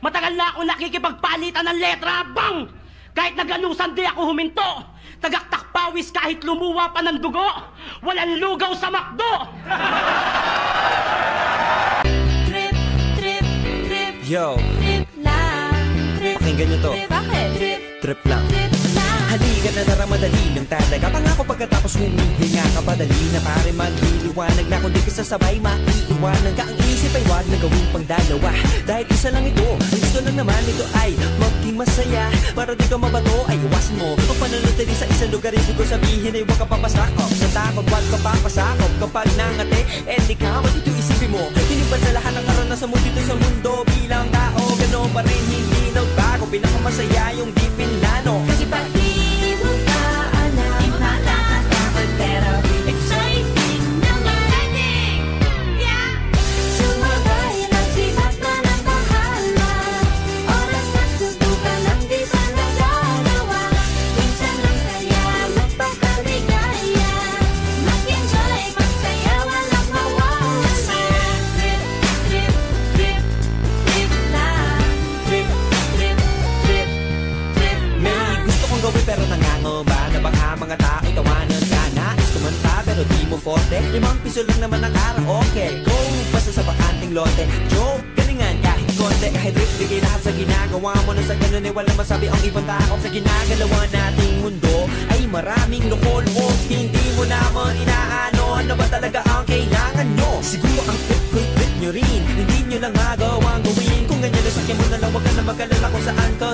Matagal na ako nakikipagpalitan ng letra, bang! Kahit naganusan di ako huminto. Tagaktak pawis kahit lumuwa pa ng dugo. Walang lugaw sa McDo. Trip, trip, trip. Yo, Trip lang. Trip. pakinggan nyo to. Trip. Bakit? Trip. Trip lang. Trip lang. Halika na tara, madali lang talaga. Pangako pagkatapos humihinga ka, padali na pare magliliwanag na. Kung di ka sasabay, maiiwanan ka. Ang isip ay wag na gawing pang dalawa, dahil isa lang ito. Ang gusto lang naman ito ay maging masaya. Para di ka mabato ay iwasan mo kung pananatili sa isang lugar. Ibig ko sabihin ay huwag ka papasakop sa takot, wag ka papasakop. Kapag nangate, di ka matito isipin mo. Hinibad sa lahat ng karanasan mo dito sa mundo. Bilang tao, gano'n pa rin hindi nagbago. Pinakamasaya yung di pinlano. Kasi pag di mo ka alam, nakakatakot pero exciting naman. Exciting! Yeah! Sumabay lang sibat na ng bahala. Oras na tutukan lang di pa nagdalawa. Minsan lang kaya magpakaligaya. Mag-enjoy, magsaya, walang mawawala. Trip, trip, trip, trip lang. Trip, trip, trip, trip May lang. gusto kong gawin pero nangangamba na baka mga tao tawanan ka. Nais kumanta pero di mo forte. 5 piso lang naman ang karaoke. Go, basta sa bakanting lote. Joke, galingan kahit konti. Kahit rip, bigay lahat sa ginagawa mo. Na sa ganun ay walang masabi ang ibang tao. Sa ginagalawa nating mundo ay maraming loko-loko. Hindi mo naman inaano. Ano ba talaga ang kailangan nyo? Siguro ang trip nyo rin. Hindi nyo lang magawang gawin. Kung ganyan na sakyan mo na lang, wag ka na mag-alala kung saan ka